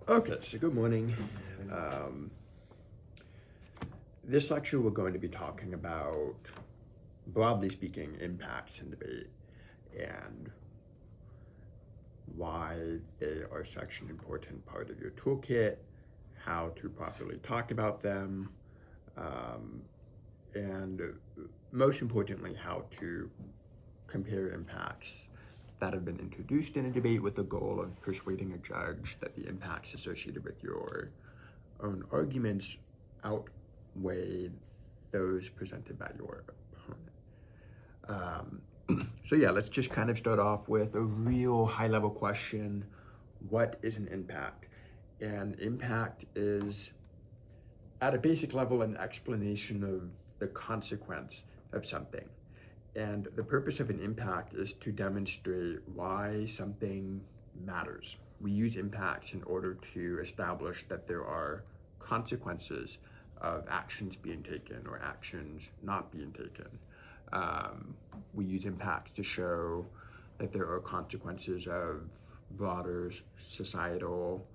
Okay, so good morning. Um, this lecture we're going to be talking about, broadly speaking, impacts in debate and why they are such an important part of your toolkit, how to properly talk about them, um, and most importantly, how to compare impacts that have been introduced in a debate with the goal of persuading a judge that the impacts associated with your own arguments outweigh those presented by your opponent. So yeah, let's just kind of start off with a real high-level question. What is an impact? An impact is, at a basic level, an explanation of the consequence of something. And the purpose of an impact is to demonstrate why something matters. We use impacts in order to establish that there are consequences of actions being taken or actions not being taken. We use impacts to show that there are consequences of broader societal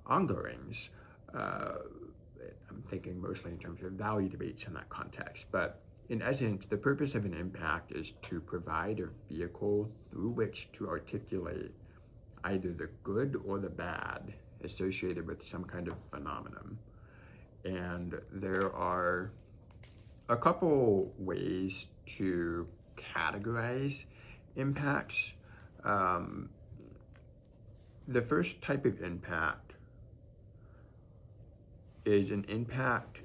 ongoings. I'm thinking mostly in terms of value debates in that context, but in essence, the purpose of an impact is to provide a vehicle through which to articulate either the good or the bad associated with some kind of phenomenon. And there are a couple ways to categorize impacts. Um, the first type of impact is an impact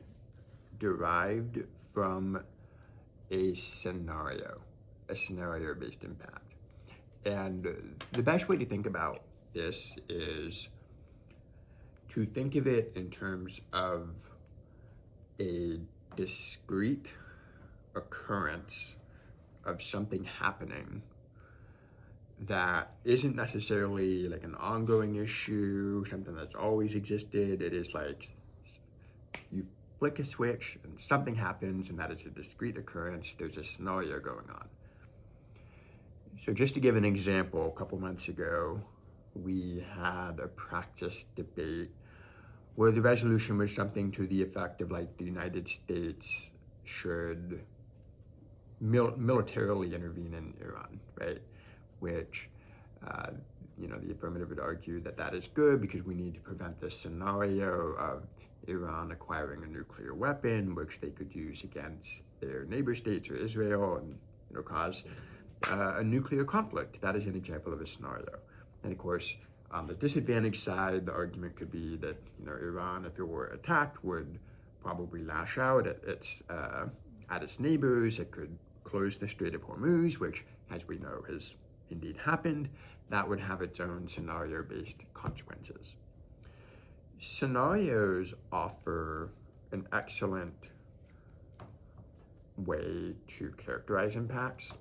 derived from a scenario based impact. And the best way to think about this is to think of it in terms of a discrete occurrence of something happening that isn't necessarily like an ongoing issue, something that's always existed. It is like you flick a switch and something happens, and that is a discrete occurrence. There's a scenario going on. So, just to give an example, a couple months ago, we had a practice debate where the resolution was something to the effect of like the United States should militarily intervene in Iran, right? Which, uh, the affirmative would argue that that is good because we need to prevent this scenario of Iran acquiring a nuclear weapon, which they could use against their neighbor states or Israel, and cause a nuclear conflict. That is an example of a scenario. And of course, on the disadvantaged side, the argument could be that Iran, if it were attacked, would probably lash out at its neighbors. It could close the Strait of Hormuz, which, as we know, has indeed happened. That would have its own scenario-based consequences. Scenarios offer an excellent way to characterize impacts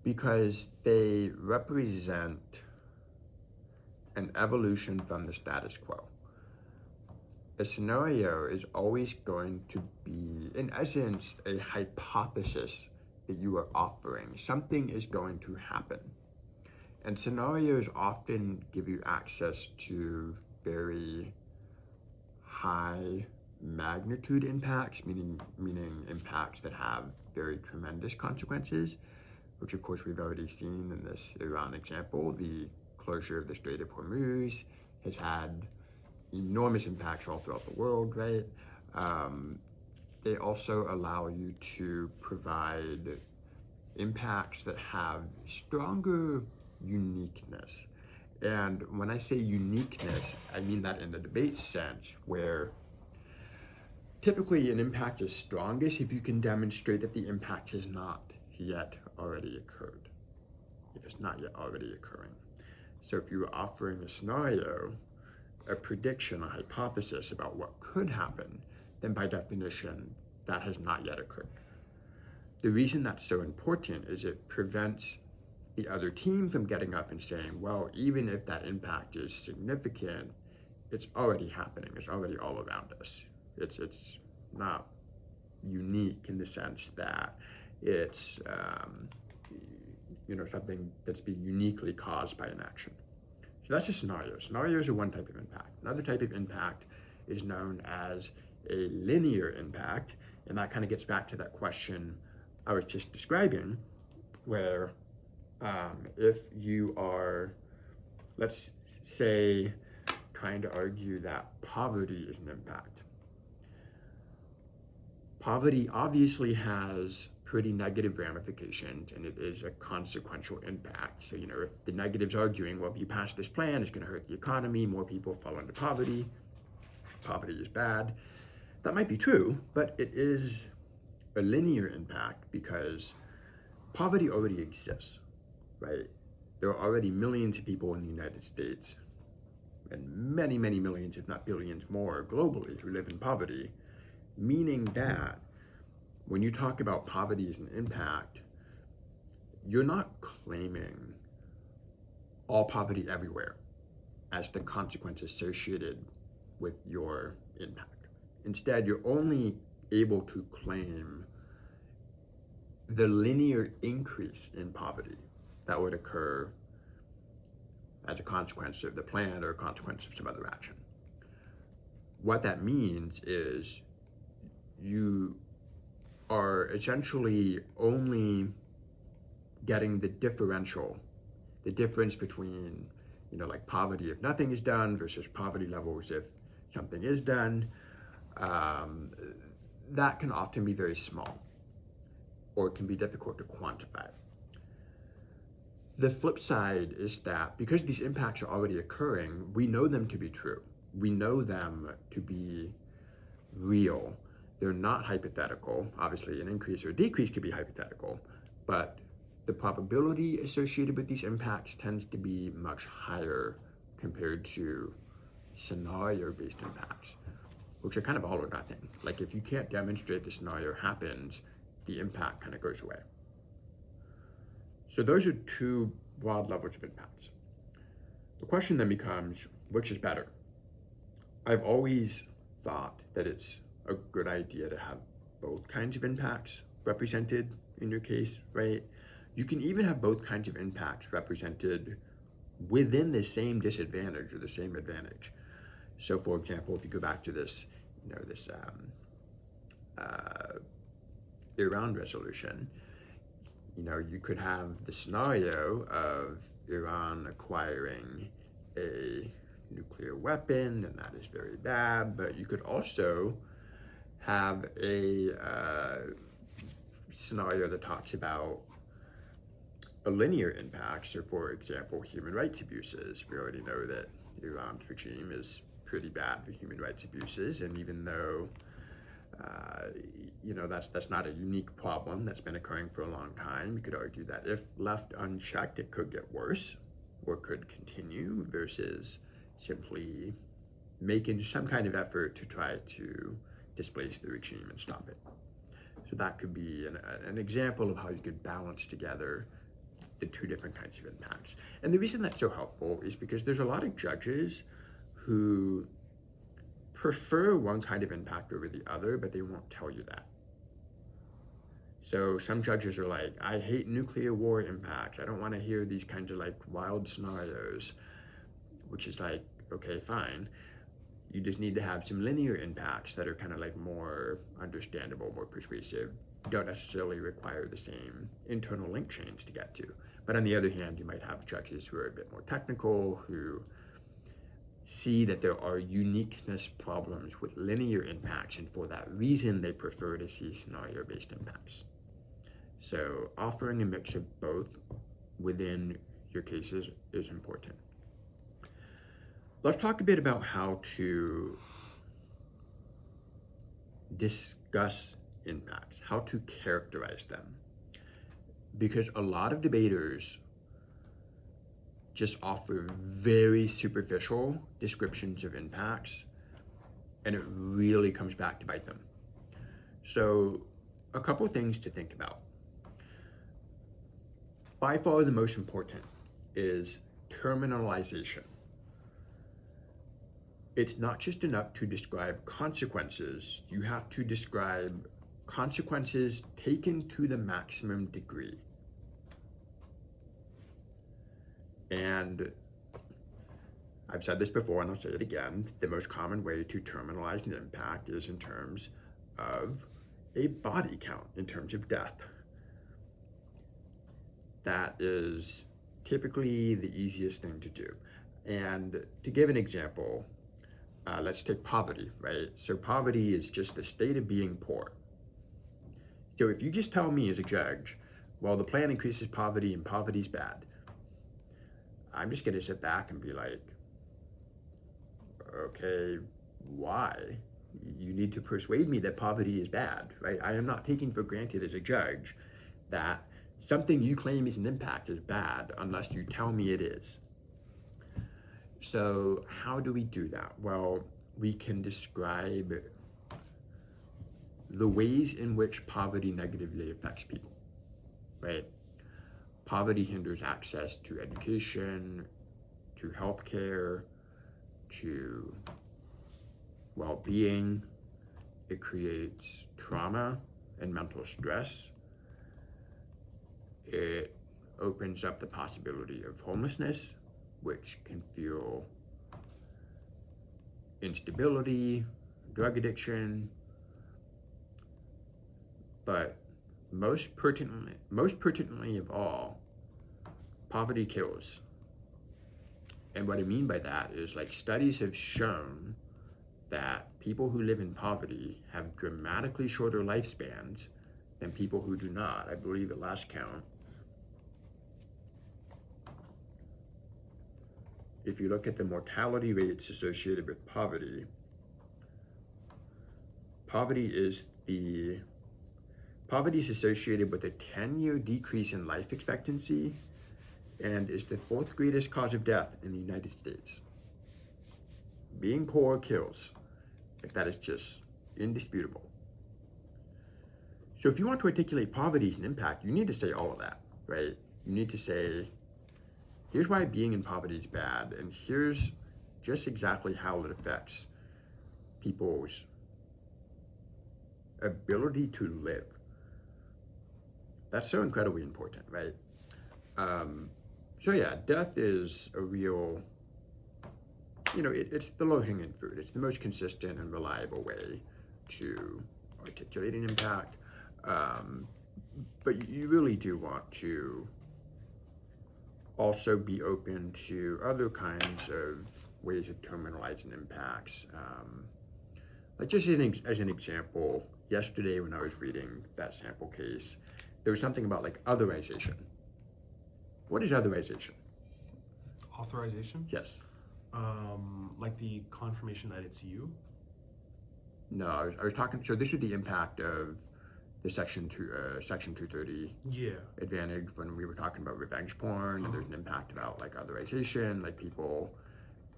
because they represent an evolution from the status quo. A scenario is always going to be, in essence, a hypothesis that you are offering. Something is going to happen. And scenarios often give you access to very high magnitude impacts, meaning impacts that have very tremendous consequences, which of course we've already seen in this Iran example. The closure of the Strait of Hormuz has had enormous impacts all throughout the world, right? They also allow you to provide impacts that have stronger uniqueness. And when I say uniqueness, I mean that in the debate sense, where typically an impact is strongest if you can demonstrate that the impact has not yet already occurred, if it's not yet already occurring. So if you were offering a scenario, a prediction, a hypothesis about what could happen, then by definition, that has not yet occurred. The reason that's so important is it prevents the other team from getting up and saying, well, even if that impact is significant, it's already happening. It's already all around us. It's not unique in the sense that it's something that's being uniquely caused by an action. So that's a scenario. Scenarios are one type of impact. Another type of impact is known as a linear impact, and that kind of gets back to that question I was just describing, where if you are, let's say, trying to argue that poverty is an impact. Poverty obviously has pretty negative ramifications, and it is a consequential impact. So, if the negatives arguing, well, if you pass this plan, it's going to hurt the economy, more people fall into poverty, poverty is bad. That might be true, but it is a linear impact because poverty already exists, right? There are already millions of people in the United States and many, many millions, if not billions more globally who live in poverty, meaning that when you talk about poverty as an impact, you're not claiming all poverty everywhere as the consequence associated with your impact. Instead, you're only able to claim the linear increase in poverty that would occur as a consequence of the plan or a consequence of some other action. What that means is you are essentially only getting the differential, the difference between, like poverty if nothing is done versus poverty levels if something is done. That can often be very small, or it can be difficult to quantify. The flip side is that because these impacts are already occurring, we know them to be true. We know them to be real. They're not hypothetical. Obviously, an increase or decrease could be hypothetical, but the probability associated with these impacts tends to be much higher compared to scenario-based impacts, which are kind of all or nothing. Like if you can't demonstrate the scenario happens, the impact kind of goes away. So those are two broad levels of impacts. The question then becomes, which is better? I've always thought that it's a good idea to have both kinds of impacts represented in your case, right? You can even have both kinds of impacts represented within the same disadvantage or the same advantage. So for example, if you go back to this, Iran resolution, you could have the scenario of Iran acquiring a nuclear weapon, and that is very bad, but you could also have a scenario that talks about a linear impact. So for example, human rights abuses. We already know that Iran's regime is pretty bad for human rights abuses, and even though that's not a unique problem that's been occurring for a long time, you could argue that if left unchecked, it could get worse or could continue versus simply making some kind of effort to try to displace the regime and stop it. So that could be an example of how you could balance together the two different kinds of impacts. And the reason that's so helpful is because there's a lot of judges who prefer one kind of impact over the other, but they won't tell you that. So some judges are like, I hate nuclear war impacts. I don't want to hear these kinds of wild scenarios, which is like, okay, fine. You just need to have some linear impacts that are kind of more understandable, more persuasive, don't necessarily require the same internal link chains to get to. But on the other hand, you might have judges who are a bit more technical, who see that there are uniqueness problems with linear impacts, and for that reason, they prefer to see scenario-based impacts. So offering a mix of both within your cases is important. Let's talk a bit about how to discuss impacts, how to characterize them. Because a lot of debaters just offer very superficial descriptions of impacts, and it really comes back to bite them. So a couple of things to think about. By far the most important is terminalization. It's not just enough to describe consequences, you have to describe consequences taken to the maximum degree. And I've said this before and I'll say it again, the most common way to terminalize an impact is in terms of a body count, in terms of death. That is typically the easiest thing to do. And to give an example, let's take poverty, right? So poverty is just the state of being poor. So if you just tell me as a judge, well, the plan increases poverty and poverty's bad, I'm just gonna sit back and be like, okay, why? You need to persuade me that poverty is bad, right? I am not taking for granted as a judge that something you claim is an impact is bad unless you tell me it is. So how do we do that? Well, we can describe the ways in which poverty negatively affects people, right? Poverty hinders access to education, to healthcare, to well-being. It creates trauma and mental stress. It opens up the possibility of homelessness, which can fuel instability, drug addiction, but most pertinently of all, poverty kills. And what I mean by that is, like, studies have shown that people who live in poverty have dramatically shorter lifespans than people who do not. I believe at last count, if you look at the mortality rates associated with poverty, poverty is associated with a 10-year decrease in life expectancy and is the 4th greatest cause of death in the United States. Being poor kills. Like, that is just indisputable. So if you want to articulate poverty as an impact, you need to say all of that, right? You need to say, here's why being in poverty is bad, and here's just exactly how it affects people's ability to live. That's so incredibly important, right? So yeah, death is a real, it's the low-hanging fruit. It's the most consistent and reliable way to articulate an impact. But you really do want to also be open to other kinds of ways of terminalizing impacts. Like, just as an example, yesterday when I was reading that sample case, there was something about, like, otherization. What is otherization? Authorization? Yes. Like the confirmation that it's you? No, I was talking, so this is the impact of the Section 230 advantage when we were talking about revenge porn, and there's an impact about, like, otherization, like people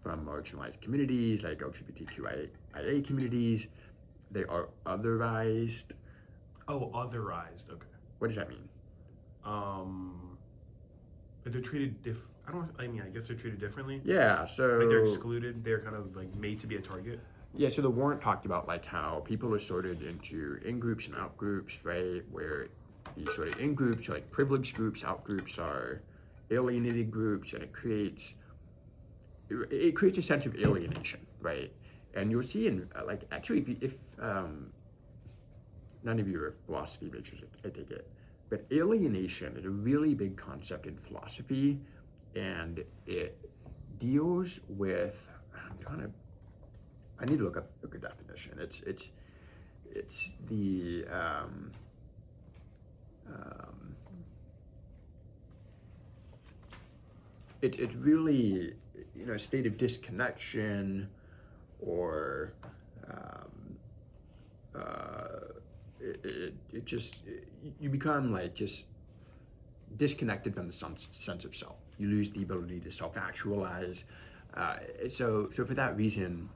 from marginalized communities, like LGBTQIA communities, they are otherized. Oh, otherized, okay. What does that mean? They're treated I guess they're treated differently. Yeah, so like, they're excluded, they're kind of, like, made to be a target. Yeah, so the warrant talked about, like, how people are sorted into in-groups and out-groups, right? Where these sort of in-groups are, like, privileged groups, out-groups are alienated groups, and it creates a sense of alienation, right? And you'll see in, like, actually, if none of you are philosophy majors, I take it, but alienation is a really big concept in philosophy, and it deals with, I need to look up a good definition. It's the it's really, a state of disconnection, or you become, like, just disconnected from the sense of self. You lose the ability to self-actualize. So for that reason,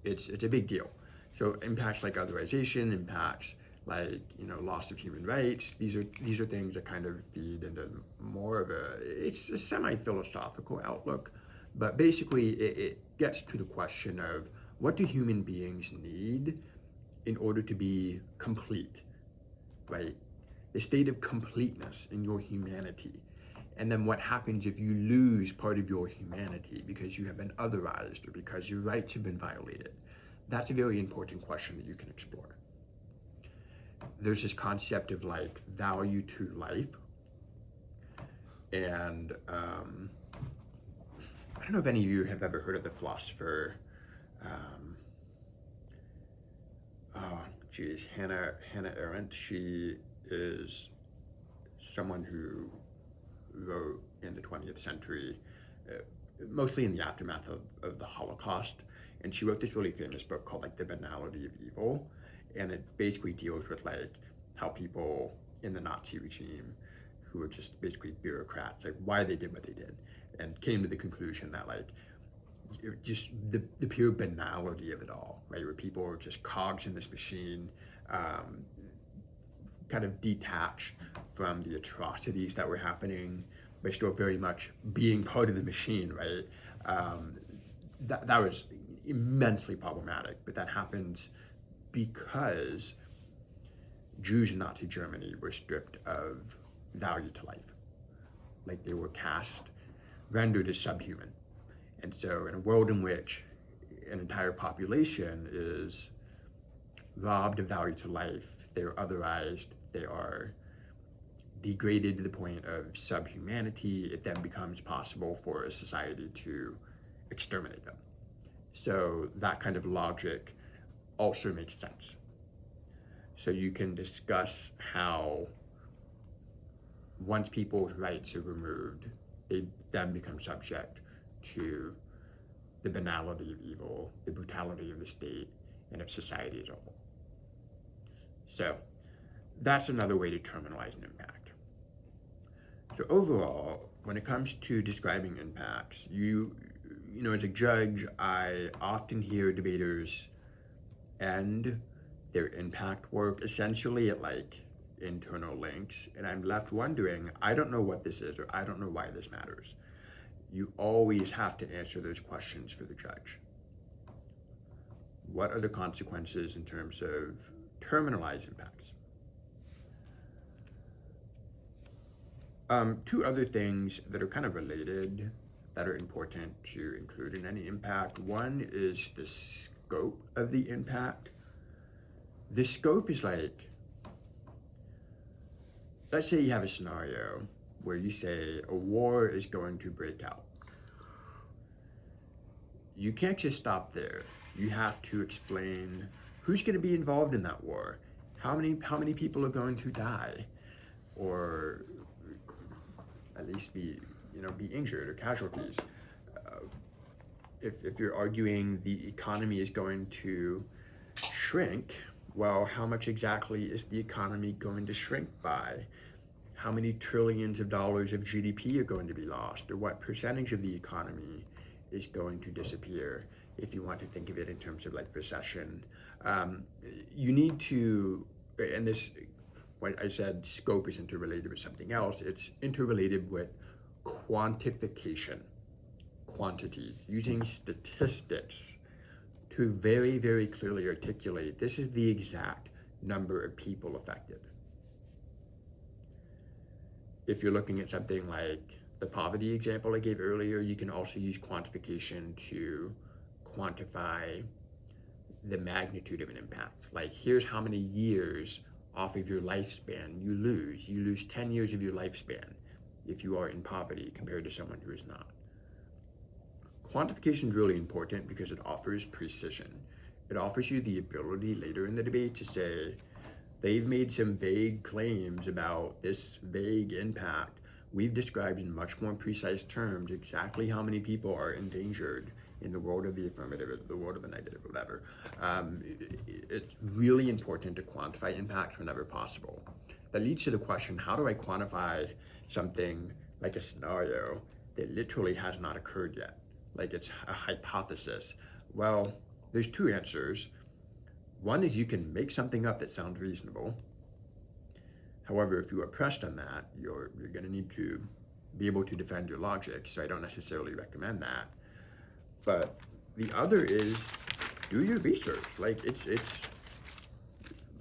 it's a big deal. So impacts like otherization, impacts like, loss of human rights. These are things that kind of feed into more of it's a semi-philosophical outlook, but basically it gets to the question of, what do human beings need in order to be complete, right? The state of completeness in your humanity. And then what happens if you lose part of your humanity because you have been otherized or because your rights have been violated? That's a very important question that you can explore. There's this concept of like value to life. And I don't know if any of you have ever heard of the philosopher, Hannah Arendt. She is someone who wrote in the 20th century, mostly in the aftermath of the Holocaust. And she wrote this really famous book called like The Banality of Evil. And it basically deals with like how people in the Nazi regime who were just basically bureaucrats, like why they did what they did, and came to the conclusion that like just the pure banality of it all, right? Where people are just cogs in this machine, kind of detached from the atrocities that were happening, but still very much being part of the machine, right? That was immensely problematic, but that happens because Jews in Nazi Germany were stripped of value to life. Like they were cast, rendered as subhuman. And so in a world in which an entire population is robbed of value to life, they're otherized, they are degraded to the point of subhumanity, it then becomes possible for a society to exterminate them. So that kind of logic also makes sense. So you can discuss how once people's rights are removed, they then become subject to the banality of evil, the brutality of the state, and of society as a whole. So that's another way to terminalize an impact. So overall, when it comes to describing impacts, you know, as a judge, I often hear debaters end their impact work essentially at like internal links, and I'm left wondering, I don't know what this is, or I don't know why this matters. You always have to answer those questions for the judge. What are the consequences in terms of terminalized impacts? Two other things that are kind of related that are important to include in any impact. One is the scope of the impact. The scope is like, let's say you have a scenario where you say a war is going to break out. You can't just stop there. You have to explain who's going to be involved in that war, how many people are going to die, or at least be injured or casualties. If you're arguing the economy is going to shrink, well, how much exactly is the economy going to shrink by? How many trillions of dollars of GDP are going to be lost, or what percentage of the economy is going to disappear, if you want to think of it in terms of like recession. You need to, and this, when I said scope is interrelated with something else, it's interrelated with quantification, quantities, using statistics to very, very clearly articulate this is the exact number of people affected. If you're looking at something like the poverty example I gave earlier, you can also use quantification to quantify the magnitude of an impact. Like, here's how many years off of your lifespan you lose. You lose 10 years of your lifespan if you are in poverty compared to someone who is not. Quantification is really important because it offers precision. It offers you the ability later in the debate to say, they've made some vague claims about this vague impact. We've described in much more precise terms exactly how many people are endangered in the world of the affirmative, or the world of the negative, or whatever. It's really important to quantify impacts whenever possible. That leads to the question, how do I quantify something like a scenario that literally has not occurred yet? Like it's a hypothesis. Well, there's two answers. One is you can make something up that sounds reasonable. However, if you are pressed on that, you're going to need to be able to defend your logic, so I don't necessarily recommend that. But the other is do your research. Like it's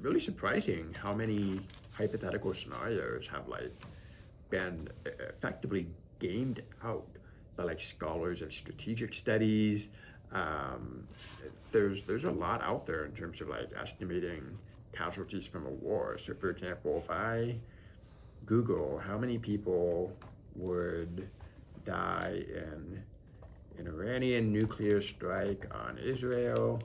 really surprising how many hypothetical scenarios have like been effectively gamed out by like scholars of strategic studies. Um, there's a lot out there in terms of like estimating casualties from a war. So, for example, if I Google how many people would die in an Iranian nuclear strike on Israel,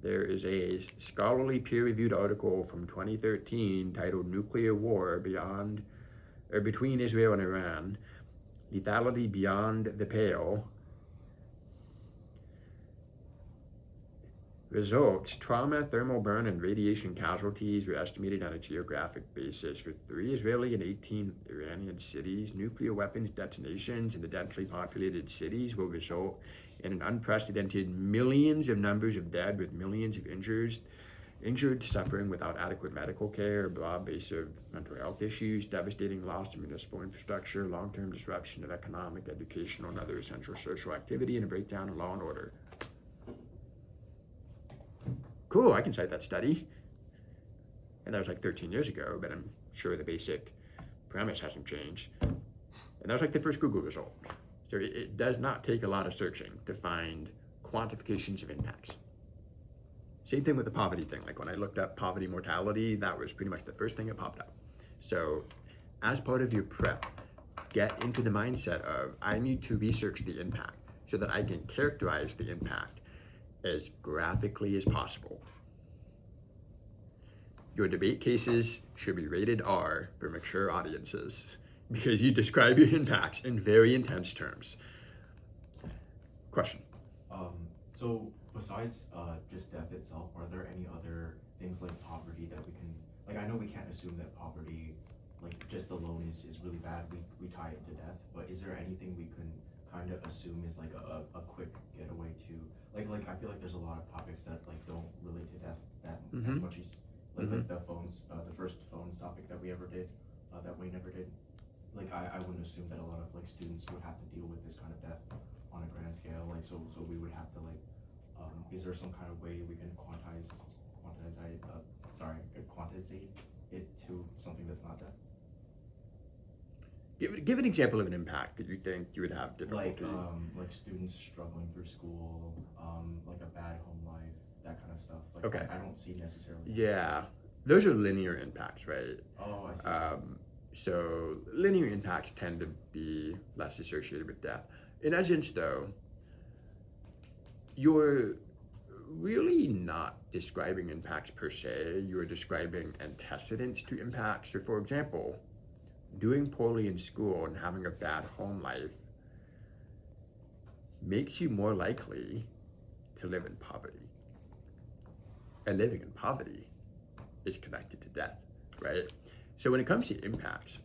there is a scholarly peer-reviewed article from 2013 titled "Nuclear War Beyond or Between Israel and Iran: Lethality Beyond the Pale." Results: trauma, thermal burn, and radiation casualties were estimated on a geographic basis for 3 Israeli and 18 Iranian cities. Nuclear weapons detonations in the densely populated cities will result in an unprecedented millions of numbers of dead, with millions of injured suffering without adequate medical care, broad base of mental health issues, devastating loss of municipal infrastructure, long-term disruption of economic, educational, and other essential social activity, and a breakdown in law and order. Cool, I can cite that study. And that was like 13 years ago, but I'm sure the basic premise hasn't changed. And that was like the first Google result. So it does not take a lot of searching to find quantifications of impacts. Same thing with the poverty thing. Like when I looked up poverty mortality, that was pretty much the first thing that popped up. So as part of your prep, get into the mindset of, I need to research the impact so that I can characterize the impact as graphically as possible. Your debate cases should be rated R for mature audiences because you describe your impacts in very intense terms. Question. So besides just death itself, are there any other things like poverty that we can, like I know we can't assume that poverty, like just alone is really bad, we tie it to death, but is there anything we can kind of assume is like a quick getaway to, like I feel like there's a lot of topics that like don't relate to death that as much as like the phones, the first phones topic that we ever did, that Wayne never did. Like I wouldn't assume that a lot of like students would have to deal with this kind of death on a grand scale. Like so we would have to like, is there some kind of way we can quantize it to something that's not death? Give an example of an impact that you think you would have difficulty. Like students struggling through school, like a bad home life, that kind of stuff. Like Okay. I don't see necessarily. Yeah, those are linear impacts, right? Oh, I see. So linear impacts tend to be less associated with death. In essence, though, you're really not describing impacts per se. You're describing antecedents to impacts. So, for example, doing poorly in school and having a bad home life makes you more likely to live in poverty. And living in poverty is connected to death, right? So when it comes to impacts,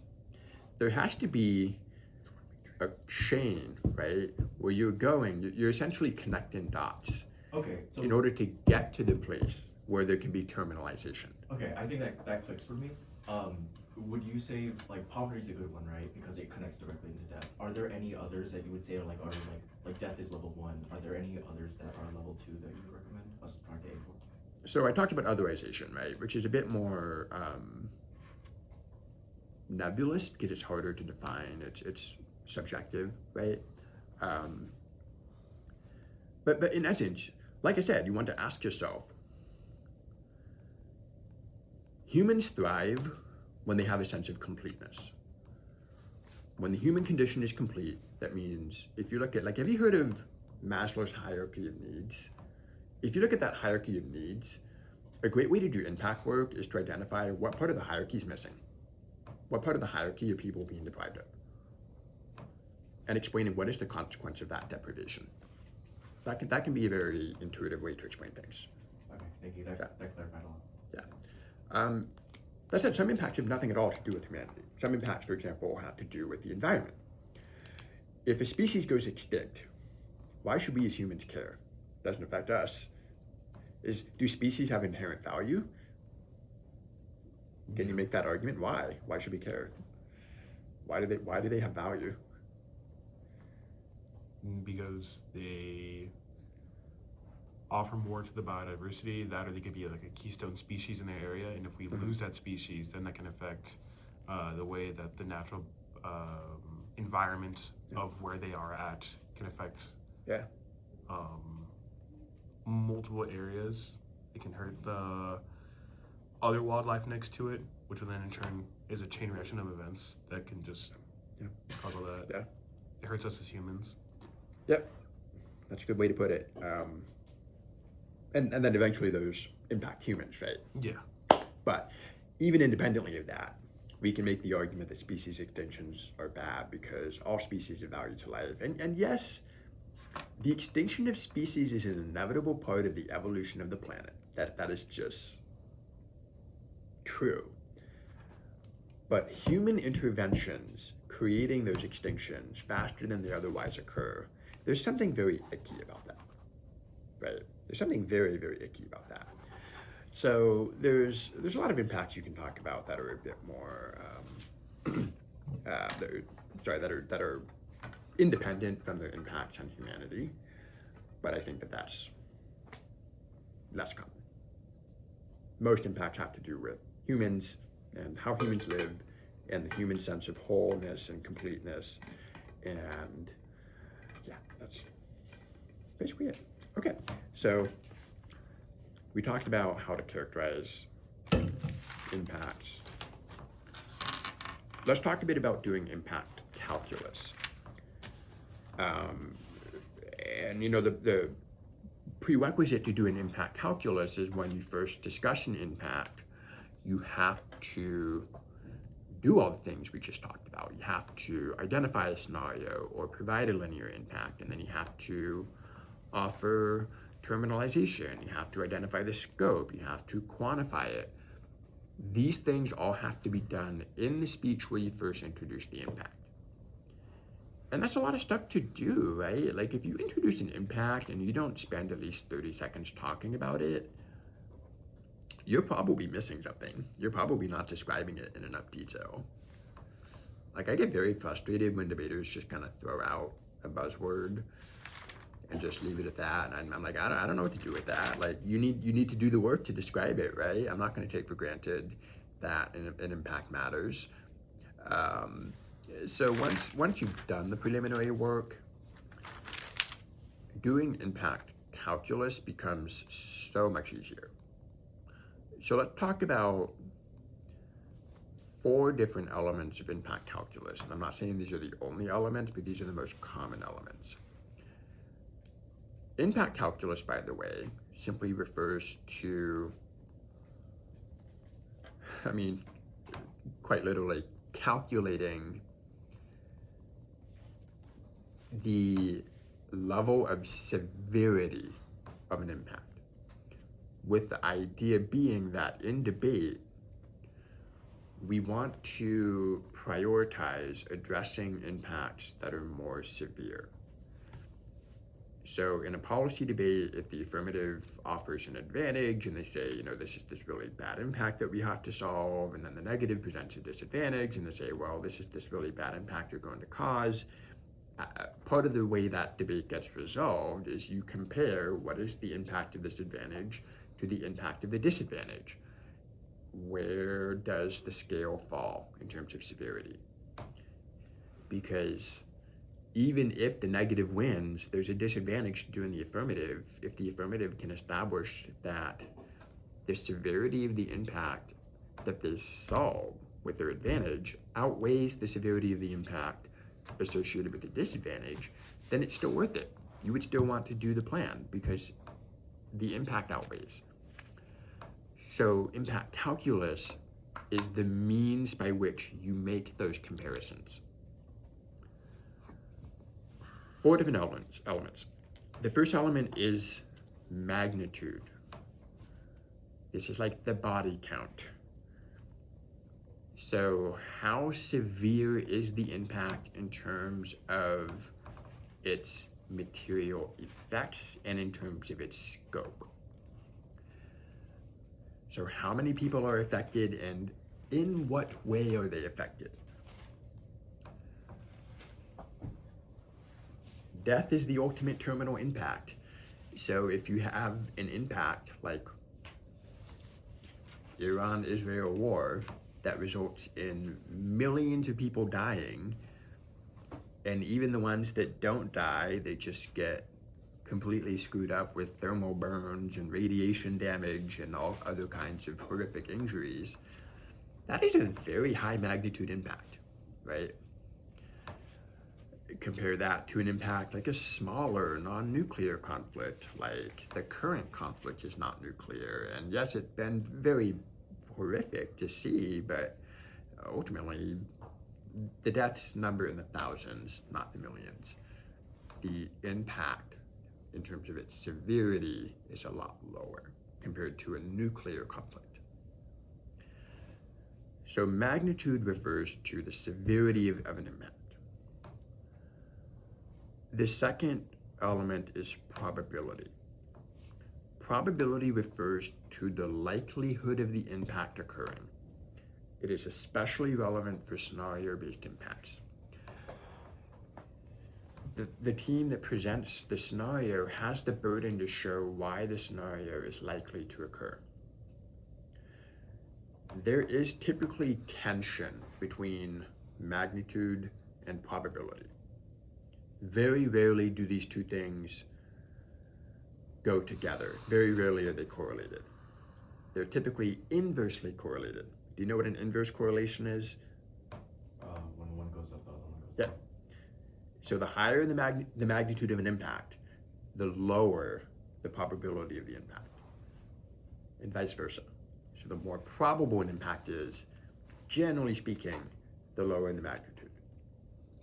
there has to be a chain, right? Where you're essentially connecting dots. Okay. So in order to get to the place where there can be terminalization. Okay, I think that clicks for me. Would you say like poverty is a good one, right? Because it connects directly into death. Are there any others that you would say are like death is level 1? Are there any others that are level 2 that you would recommend us trying to aim for? So I talked about otherization, right? Which is a bit more nebulous because it's harder to define. It's subjective, right? But in essence, like I said, you want to ask yourself, humans thrive when they have a sense of completeness. When the human condition is complete, that means if you look at, like, have you heard of Maslow's hierarchy of needs? If you look at that hierarchy of needs, a great way to do impact work is to identify what part of the hierarchy is missing. What part of the hierarchy are people being deprived of? And explaining what is the consequence of that deprivation. That can be a very intuitive way to explain things. Okay, thank you. That clarified a lot. Yeah. That said, some impacts have nothing at all to do with humanity. Some impacts, for example, have to do with the environment. If a species goes extinct, why should we as humans care? Doesn't affect us. Do species have inherent value? Can you make that argument? Why? Why should we care? Why do they have value? Because they offer more to the biodiversity, that or they could be like a keystone species in their area. And if we lose that species, then that can affect the way that the natural environment of where they are at can affect Yeah. multiple areas. It can hurt the other wildlife next to it, which will then in turn is a chain reaction of events that can just cause all that. Yeah. It hurts us as humans. Yep. That's a good way to put it. And then eventually those impact humans, right? Yeah. But even independently of that, we can make the argument that species extinctions are bad because all species are valued to life. And yes, the extinction of species is an inevitable part of the evolution of the planet. That is just true. But human interventions creating those extinctions faster than they otherwise occur, there's something very icky about that, right? There's something very, very icky about that. So there's a lot of impacts you can talk about that are a bit more, that are independent from the impacts on humanity. But I think that's less common. Most impacts have to do with humans and how humans live and the human sense of wholeness and completeness. And yeah, that's basically it. Okay, so we talked about how to characterize impacts. Let's talk a bit about doing impact calculus. And you know, the prerequisite to do an impact calculus is when you first discuss an impact, you have to do all the things we just talked about. You have to identify a scenario or provide a linear impact, and then you have to offer terminalization, you have to identify the scope, you have to quantify it. These things all have to be done in the speech where you first introduce the impact. And that's a lot of stuff to do, right? Like if you introduce an impact and you don't spend at least 30 seconds talking about it, you're probably missing something. You're probably not describing it in enough detail. Like I get very frustrated when debaters just kind of throw out a buzzword and just leave it at that. And I'm like, I don't know what to do with that. Like you need to do the work to describe it, right? I'm not going to take for granted that an impact matters. So once you've done the preliminary work, doing impact calculus becomes so much easier. So let's talk about 4 different elements of impact calculus. And I'm not saying these are the only elements, but these are the most common elements. Impact calculus, by the way, simply refers to, quite literally, calculating the level of severity of an impact, with the idea being that in debate, we want to prioritize addressing impacts that are more severe. So in a policy debate, if the affirmative offers an advantage and they say, you know, this is this really bad impact that we have to solve, and then the negative presents a disadvantage and they say, well, this is this really bad impact you're going to cause, part of the way that debate gets resolved is you compare what is the impact of this advantage to the impact of the disadvantage. Where does the scale fall in terms of severity? Because even if the negative wins, there's a disadvantage to doing the affirmative if the affirmative can establish that the severity of the impact that they solve with their advantage outweighs the severity of the impact associated with the disadvantage, then it's still worth it. You would still want to do the plan because the impact outweighs. So impact calculus is the means by which you make those comparisons. 4 different elements. The first element is magnitude. This is like the body count. So how severe is the impact in terms of its material effects and in terms of its scope? So how many people are affected and in what way are they affected? Death is the ultimate terminal impact. So if you have an impact like Iran-Israel war that results in millions of people dying, and even the ones that don't die, they just get completely screwed up with thermal burns and radiation damage and all other kinds of horrific injuries, that is a very high magnitude impact, right? Compare that to an impact like a smaller non-nuclear conflict, like the current conflict is not nuclear. And yes, it's been very horrific to see, but ultimately the deaths number in the thousands, not the millions. The impact in terms of its severity is a lot lower compared to a nuclear conflict. So magnitude refers to the severity of an event. The second element is probability. Probability refers to the likelihood of the impact occurring. It is especially relevant for scenario-based impacts. The team that presents the scenario has the burden to show why the scenario is likely to occur. There is typically tension between magnitude and probability. Very rarely do these two things go together. Very rarely are they correlated. They're typically inversely correlated. Do you know what an inverse correlation is? When one goes up, the other one goes Yeah. down. So the higher the magnitude of an impact, the lower the probability of the impact, and vice versa. So the more probable an impact is, generally speaking, the lower the magnitude.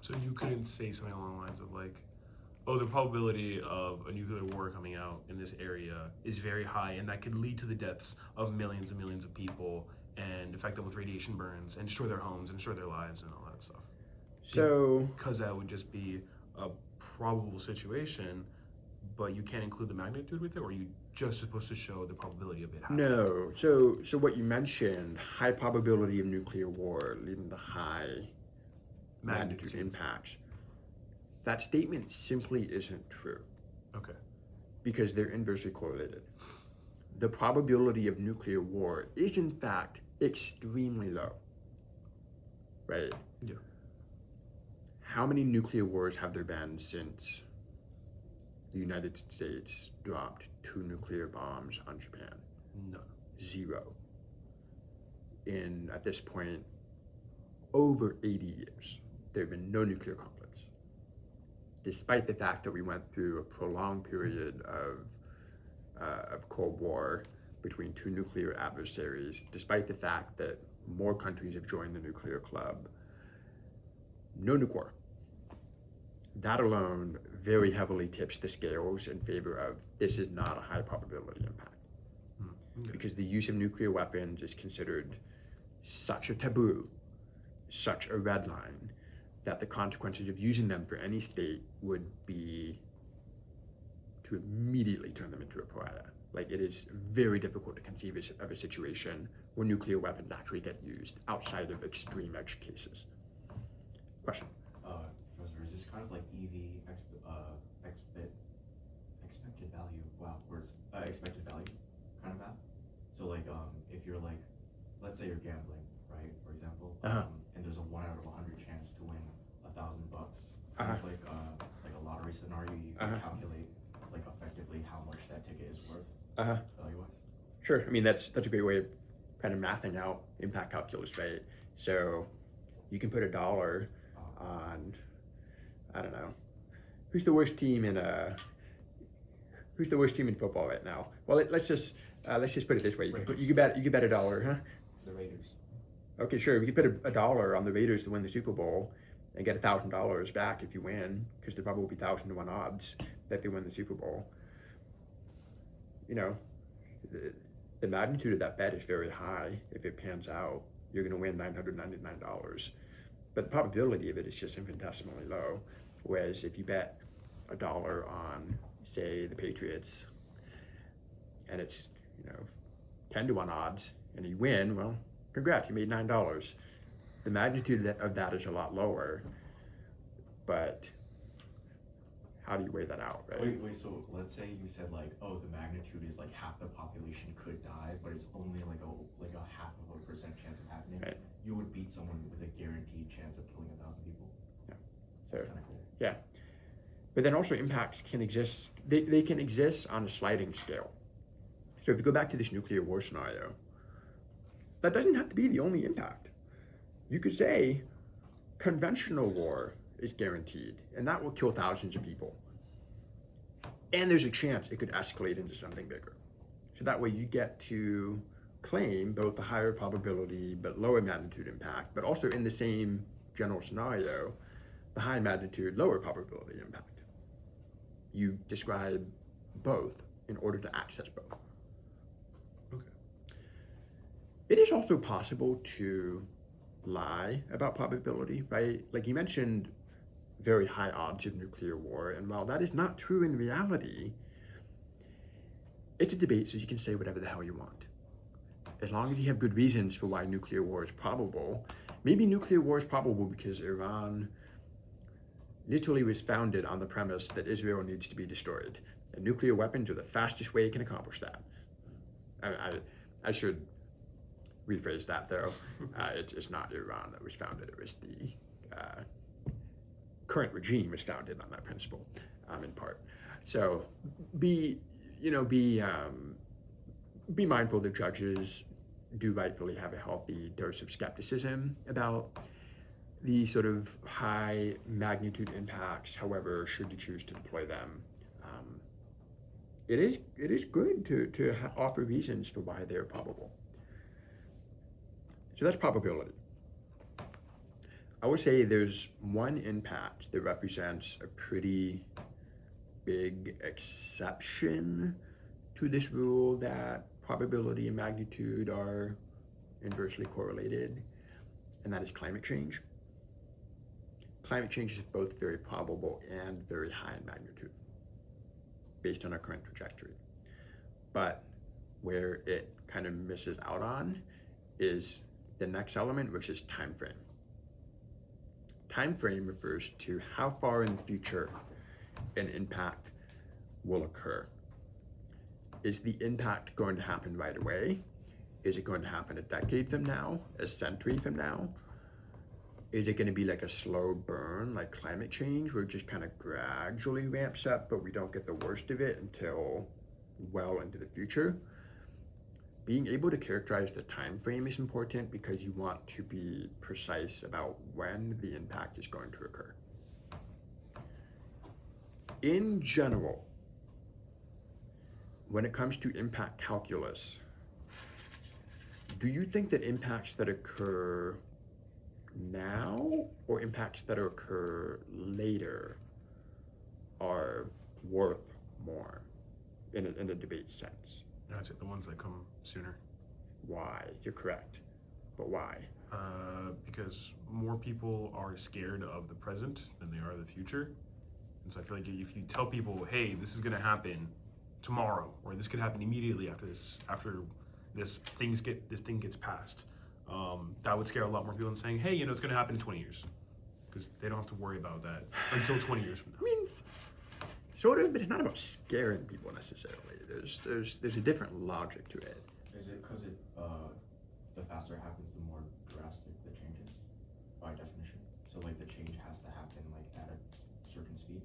So you couldn't say something along the lines of like, oh, the probability of a nuclear war coming out in this area is very high, and that could lead to the deaths of millions and millions of people and affect them with radiation burns and destroy their homes and destroy their lives and all that stuff. So, Because that would just be a probable situation, but you can't include the magnitude with it, or are you just supposed to show the probability of it happening? no. So what you mentioned, high probability of nuclear war leading to high magnitude impacts. That statement simply isn't true Okay. because they're inversely correlated. The probability of nuclear war is in fact extremely low, right? Yeah. How many nuclear wars have there been since the United States dropped 2 nuclear bombs on Japan? None. 0. At this point, over 80 years, there have been no nuclear conflicts. Despite the fact that we went through a prolonged period of Cold War between 2 nuclear adversaries, despite the fact that more countries have joined the nuclear club, no nuke war. That alone very heavily tips the scales in favor of this is not a high probability impact. Okay. Because the use of nuclear weapons is considered such a taboo, such a red line, that the consequences of using them for any state would be to immediately turn them into a pariah. Like, it is very difficult to conceive of a situation where nuclear weapons actually get used outside of extreme edge cases. Question? Professor, is this kind of like expected value? Wow, words. Expected value kind of math. So like, if you're like, let's say you're gambling, right? For example, and there's a 1 out of 100 chance to win $1,000 bucks. Kind of like a lottery scenario, you can calculate like effectively how much that ticket is worth value-wise. Sure. I mean, that's a great way of kind of mathing out impact calculus, right? So you can put $1 on, I don't know, who's the worst team in football right now? Well, let's just put it this way. You could bet $1, huh? The Raiders. Okay, sure. We could put $1 on the Raiders to win the Super Bowl and get $1,000 back if you win, because there probably will be 1,000 to 1 odds that they win the Super Bowl. You know, the magnitude of that bet is very high. If it pans out, you're going to win $999. But the probability of it is just infinitesimally low. Whereas if you bet $1 on, say, the Patriots, and it's 10 to 1 odds, and you win, well, congrats, you made $9. The magnitude of that is a lot lower, but how do you weigh that out, right? Wait, so let's say you said like, oh, the magnitude is like half the population could die, but it's only like a half of a percent chance of happening. Right. You would beat someone with a guaranteed chance of killing 1,000 people. Yeah. That's So- kind of cool. Yeah. But then also impacts can exist, they can exist on a sliding scale. So if you go back to this nuclear war scenario, that doesn't have to be the only impact. You could say conventional war is guaranteed, and that will kill thousands of people. And there's a chance it could escalate into something bigger. So that way you get to claim both the higher probability but lower magnitude impact, but also in the same general scenario, the high magnitude, lower probability impact. You describe both in order to access both. Okay. It is also possible to lie about probability, right? Like you mentioned very high odds of nuclear war, and while that is not true in reality, it's a debate, so you can say whatever the hell you want. As long as you have good reasons for why nuclear war is probable. Maybe nuclear war is probable because Iran literally was founded on the premise that Israel needs to be destroyed. And nuclear weapons are the fastest way it can accomplish that. I should rephrase that though. It's not Iran that was founded, it was the current regime was founded on that principle, in part. So be mindful that judges do rightfully have a healthy dose of skepticism about the sort of high magnitude impacts. However, should you choose to deploy them, it is good to offer reasons for why they're probable. So that's probability. I would say there's one impact that represents a pretty big exception to this rule that probability and magnitude are inversely correlated, and that is climate change. Climate change is both very probable and very high in magnitude based on our current trajectory. But where it kind of misses out on is the next element, which is time frame. Time frame refers to how far in the future an impact will occur. Is the impact going to happen right away? Is it going to happen a decade from now, a century from now? Is it going to be like a slow burn, like climate change, where it just kind of gradually ramps up, but we don't get the worst of it until well into the future? Being able to characterize the time frame is important because you want to be precise about when the impact is going to occur. In general, when it comes to impact calculus, do you think that impacts that occur now or impacts that occur later are worth more in a debate sense? That's it. The ones that come sooner. Why? You're correct. But why? Because more people are scared of the present than they are of the future. And so I feel like if you tell people, hey, this is going to happen tomorrow, or this could happen immediately after this thing gets passed, that would scare a lot more people than saying, hey, it's going to happen in 20 years. Because they don't have to worry about that until 20 years from now. I mean, sort of, but it's not about scaring people necessarily. There's a different logic to it. Is it because the faster it happens, the more drastic the change is, by definition? So like the change has to happen like at a certain speed?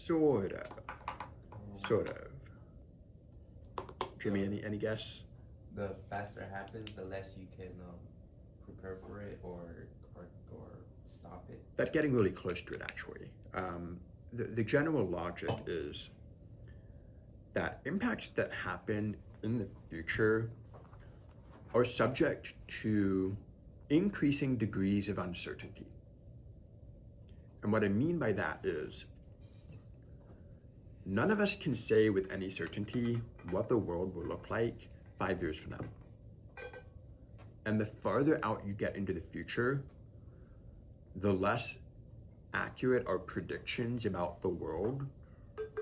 Sort of. Jimmy, any guess? The faster it happens, the less you can prepare for it or stop it. That's getting really close to it, actually. The general logic is that impacts that happen in the future are subject to increasing degrees of uncertainty. And what I mean by that is none of us can say with any certainty what the world will look like 5 years from now. And the farther out you get into the future, the less accurate our predictions about the world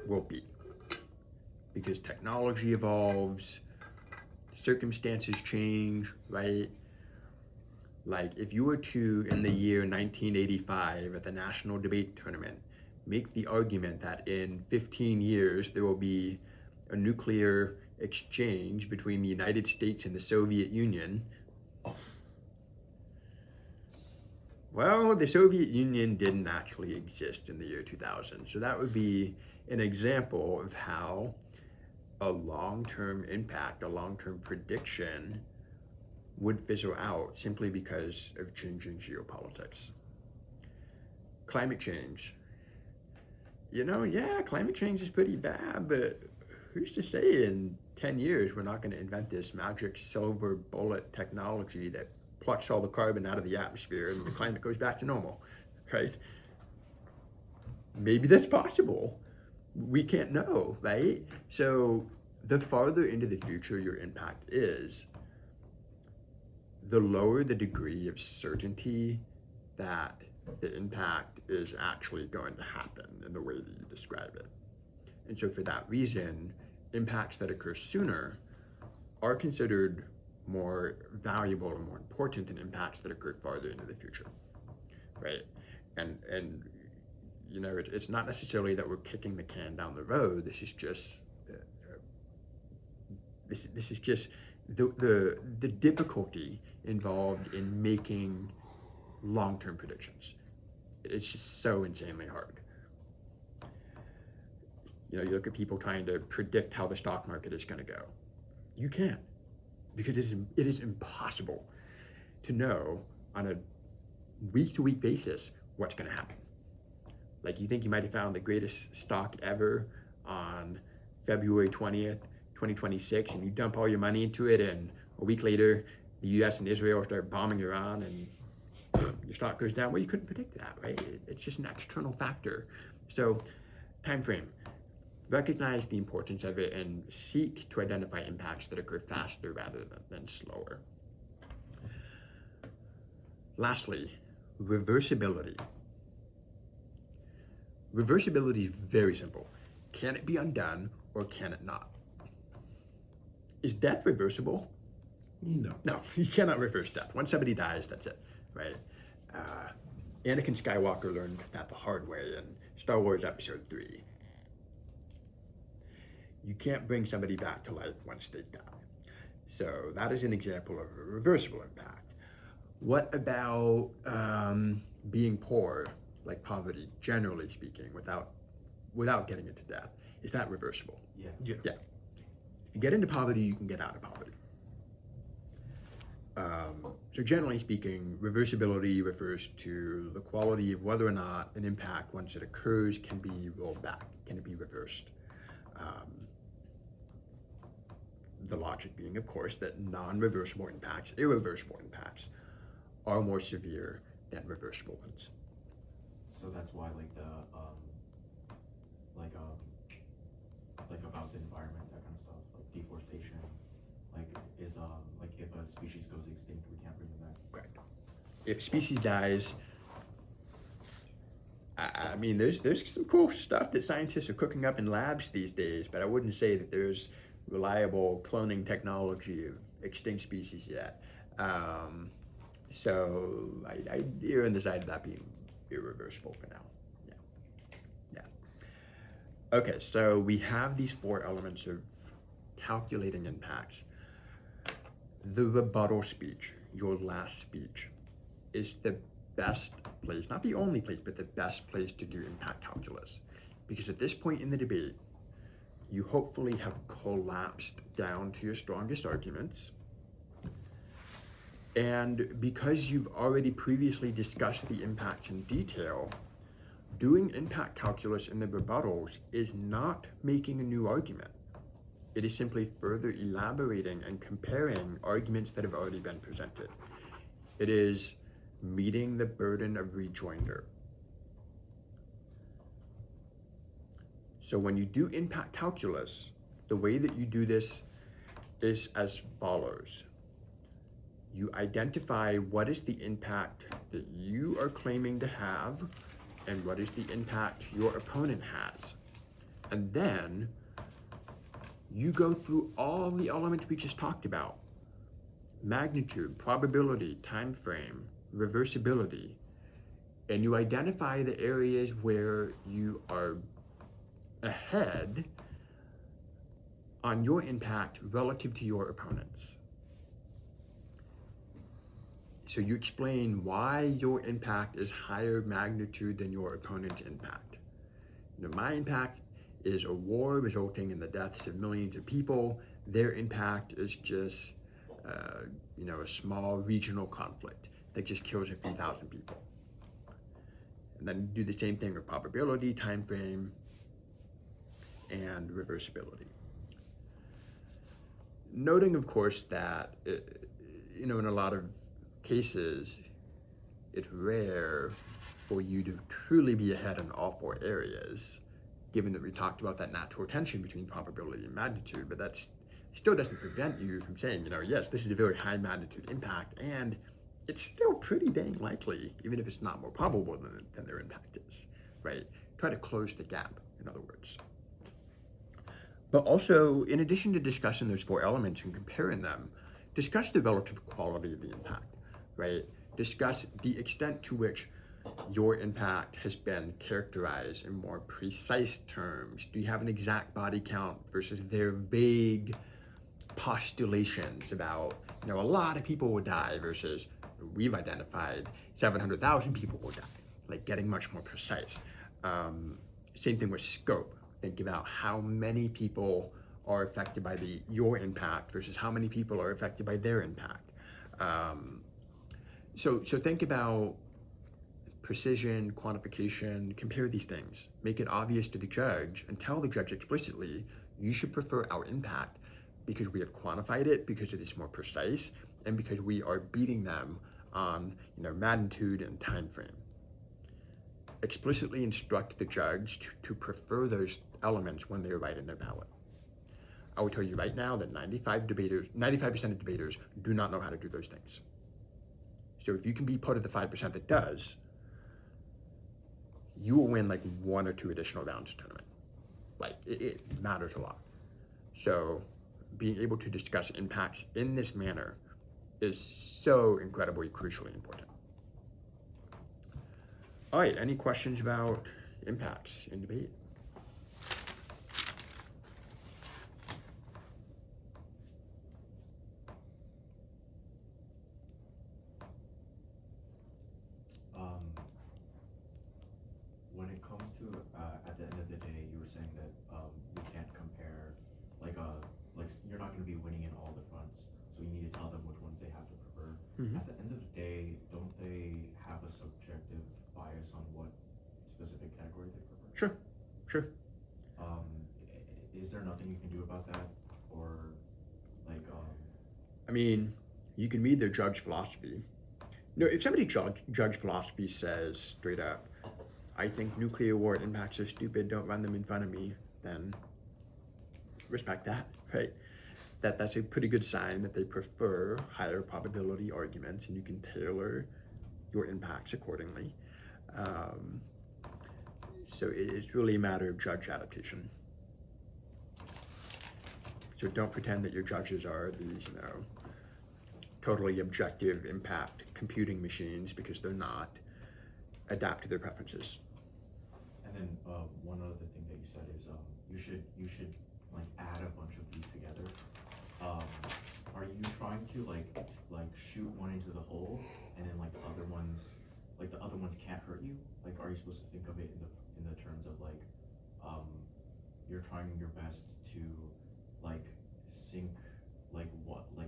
will be. Because technology evolves, circumstances change, right? Like if you were to, in the year 1985 at the National Debate Tournament, make the argument that in 15 years there will be a nuclear exchange between the United States and the Soviet Union. Well, the Soviet Union didn't actually exist in the year 2000. So that would be an example of how a long-term impact, a long-term prediction would fizzle out simply because of changing geopolitics. Climate change. Yeah, climate change is pretty bad, but who's to say in 10 years we're not going to invent this magic silver bullet technology that plucks all the carbon out of the atmosphere and the climate goes back to normal, right? Maybe that's possible. We can't know, right? So the farther into the future your impact is, the lower the degree of certainty that the impact is actually going to happen in the way that you describe it. And so for that reason, impacts that occur sooner are considered more valuable or more important than impacts that occur farther into the future, right? And it's not necessarily that we're kicking the can down the road. This is just this is just the difficulty involved in making long-term predictions. It's just so insanely hard. You look at people trying to predict how the stock market is going to go. You can't, because it is impossible to know on a week-to-week basis what's going to happen. Like, you think you might have found the greatest stock ever on February 20th, 2026, and you dump all your money into it, and a week later, the US and Israel start bombing Iran, and your stock goes down. Well, you couldn't predict that, right? It's just an external factor. So, time frame. Recognize the importance of it and seek to identify impacts that occur faster rather than slower. Lastly, reversibility. Reversibility is very simple. Can it be undone or can it not? Is death reversible? No. No, you cannot reverse death. Once somebody dies, that's it, right? Anakin Skywalker learned that the hard way in Star Wars Episode 3. You can't bring somebody back to life once they die. So that is an example of a reversible impact. What about being poor, like poverty, generally speaking, without getting into death? Is that reversible? Yeah. If you get into poverty, you can get out of poverty. So generally speaking, reversibility refers to the quality of whether or not an impact, once it occurs, can be rolled back, can it be reversed. The logic being, of course, that non-reversible impacts, irreversible impacts, are more severe than reversible ones. So that's why, like about the environment, that kind of stuff, like deforestation, like if a species goes extinct, we can't bring them back. Correct. If a species dies, I mean, there's some cool stuff that scientists are cooking up in labs these days, but I wouldn't say that there's reliable cloning technology of extinct species yet. So I err on the side of that being irreversible for now. Yeah. Okay, so we have these four elements of calculating impacts. The rebuttal speech, your last speech, is the best place, not the only place, but the best place to do impact calculus. Because at this point in the debate, you hopefully have collapsed down to your strongest arguments. And because you've already previously discussed the impacts in detail, doing impact calculus in the rebuttals is not making a new argument. It is simply further elaborating and comparing arguments that have already been presented. It is meeting the burden of rejoinder. So when you do impact calculus, the way that you do this is as follows. You identify what is the impact that you are claiming to have and what is the impact your opponent has. And then you go through all the elements we just talked about magnitude, probability, time frame, reversibility, and you identify the areas where you are ahead on your impact relative to your opponents. So you explain why your impact is higher magnitude than your opponent's impact. My impact is a war resulting in the deaths of millions of people. Their impact is just, a small regional conflict that just kills a few thousand people. And then do the same thing with probability, time frame, and reversibility. Noting, of course, that, in a lot of cases, it's rare for you to truly be ahead in all four areas, given that we talked about that natural tension between probability and magnitude, but that still doesn't prevent you from saying, yes, this is a very high magnitude impact, and it's still pretty dang likely, even if it's not more probable than their impact is, right? Try to close the gap, in other words. But also, in addition to discussing those four elements and comparing them, discuss the relative quality of the impact, right? Discuss the extent to which your impact has been characterized in more precise terms. Do you have an exact body count versus their vague postulations about, a lot of people will die versus we've identified 700,000 people will die, like getting much more precise. Same thing with scope. Think about how many people are affected by your impact versus how many people are affected by their impact. So think about precision, quantification, compare these things. Make it obvious to the judge and tell the judge explicitly, you should prefer our impact because we have quantified it, because it is more precise, and because we are beating them on magnitude and time frame. Explicitly instruct the judge to prefer those elements when they write in their ballot. I will tell you right now that 95% of debaters do not know how to do those things. So if you can be part of the 5% that does, you will win like 1 or 2 additional rounds of tournament. Like it matters a lot. So being able to discuss impacts in this manner is so incredibly crucially important. All right, any questions about impacts in debate? When it comes to at the end of the day, you were saying that we can't compare like you're not going to be winning in all the fronts, so you need to tell them which ones they have to prefer. Mm-hmm. At the end of the day, don't they have a subjective bias on what specific category they prefer? Sure. Is there nothing you can do about that, or like? I mean, you can read their judge philosophy. If somebody judge philosophy says straight up, I think nuclear war impacts are stupid, don't run them in front of me, then respect that, right? That's a pretty good sign that they prefer higher probability arguments, and you can tailor your impacts accordingly. So it's really a matter of judge adaptation. So don't pretend that your judges are these, totally objective impact computing machines, because they're not. Adapt to their preferences. And then one other thing that you said is you should like add a bunch of these together. Are you trying to like shoot one into the hole, and then like the other ones can't hurt you? Like, are you supposed to think of it in the terms of like you're trying your best to like sink like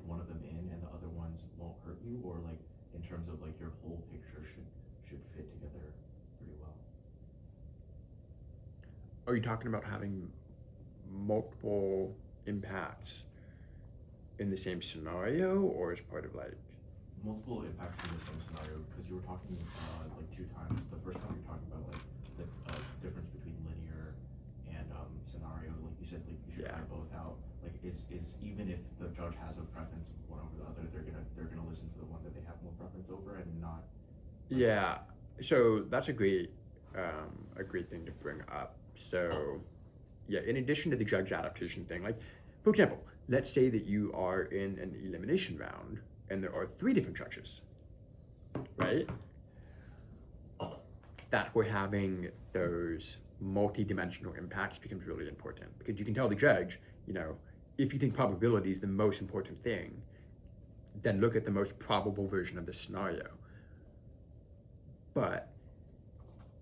one of them in, and the other ones won't hurt you, or like in terms of like your whole picture should fit together pretty well? Are you talking about having multiple impacts in the same scenario, or as part of like multiple impacts in the same scenario? Because you were talking like 2 times. The first time you were talking about like the difference between linear and scenario. Like you said, like you should try both out. Like is even if the judge has a preference one over the other, they're gonna listen to the one that they have more preference over, and not. Yeah. So that's a great thing to bring up. So yeah, in addition to the judge adaptation thing, like for example, let's say that you are in an elimination round and there are 3 different judges, right? That's where having those multi-dimensional impacts becomes really important, because you can tell the judge, you know, if you think probability is the most important thing, then look at the most probable version of the scenario. But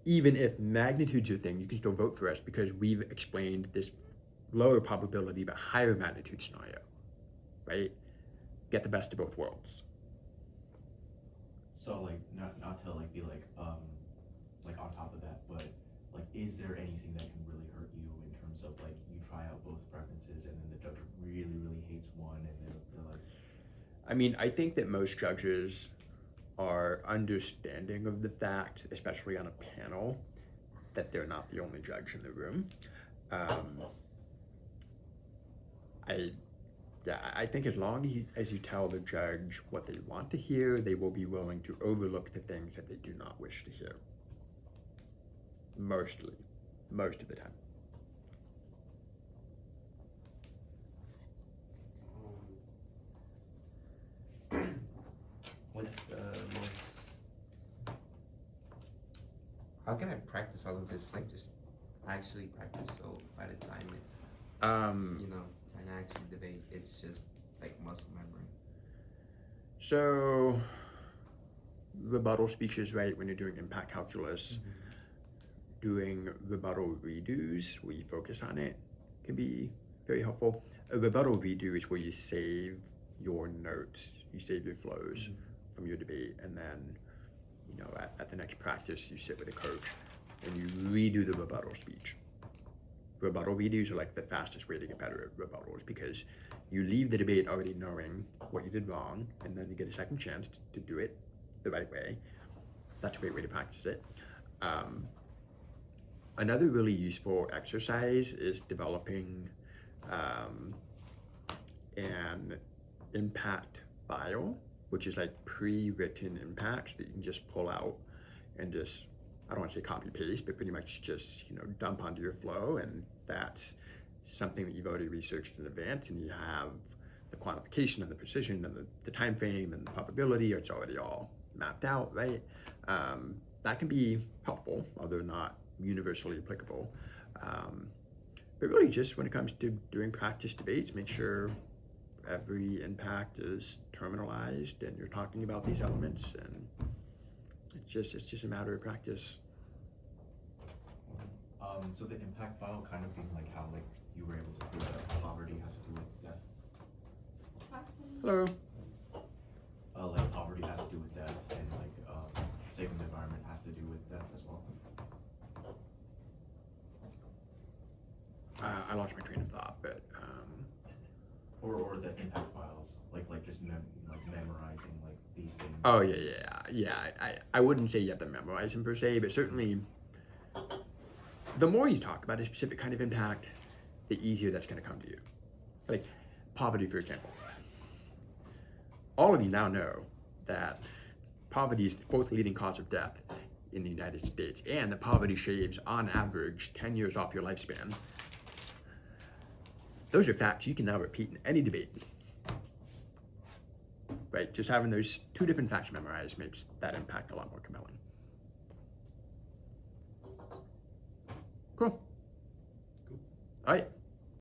even if magnitude's your thing, you can still vote for us because we've explained this lower probability but higher magnitude scenario, right? Get the best of both worlds. So like not to like be like on top of that, but like is there anything that can really hurt you in terms of like you try out both preferences and then the judge really hates one and then they're like, I mean, I think that most judges are understanding of the fact, especially on a panel, that they're not the only judge in the room. I think as long as you tell the judge what they want to hear, they will be willing to overlook the things that they do not wish to hear. Most of the time. What's the most? How can I practice all of this? Like just actually practice. So by the time it's time to actually debate, it's just like muscle memory. So rebuttal speeches, right? When you're doing impact calculus, doing rebuttal redos where you focus on it can be very helpful. A rebuttal redo is where you save your notes, you save your flows from your debate, and then, you know, at the next practice, you sit with a coach and you redo the rebuttal speech. Rebuttal redos are like the fastest way to get better at rebuttals because you leave the debate already knowing what you did wrong, and then you get a second chance to do it the right way. That's a great way to practice it. Another really useful exercise is developing an impact file, which is like pre-written impacts that you can just pull out and just, I don't want to say copy paste, but pretty much just, you know, dump onto your flow, and that's something that you've already researched in advance, and you have the quantification and the precision and the time frame and the probability, it's already all mapped out, right? That can be helpful, although not universally applicable. But really just when it comes to doing practice debates, make sure every impact is terminalized and you're talking about these elements, and it's just a matter of practice. So the impact file kind of being like how like you were able to prove that poverty has to do with death. Hello. Like poverty has to do with death, and like saving the environment has to do with death as well. I lost my train of thought, but Or the impact files, like just memorizing like these things. oh yeah. I wouldn't say you have to memorize them per se, but certainly the more you talk about a specific kind of impact, the easier that's going to come to you. Like poverty, for example. All of you now know that poverty is the 4th leading cause of death in the United States, and that poverty shaves, on average, 10 years off your lifespan. Those are facts you can now repeat in any debate. Right? Just having those 2 different facts memorized makes that impact a lot more compelling. Cool. All right.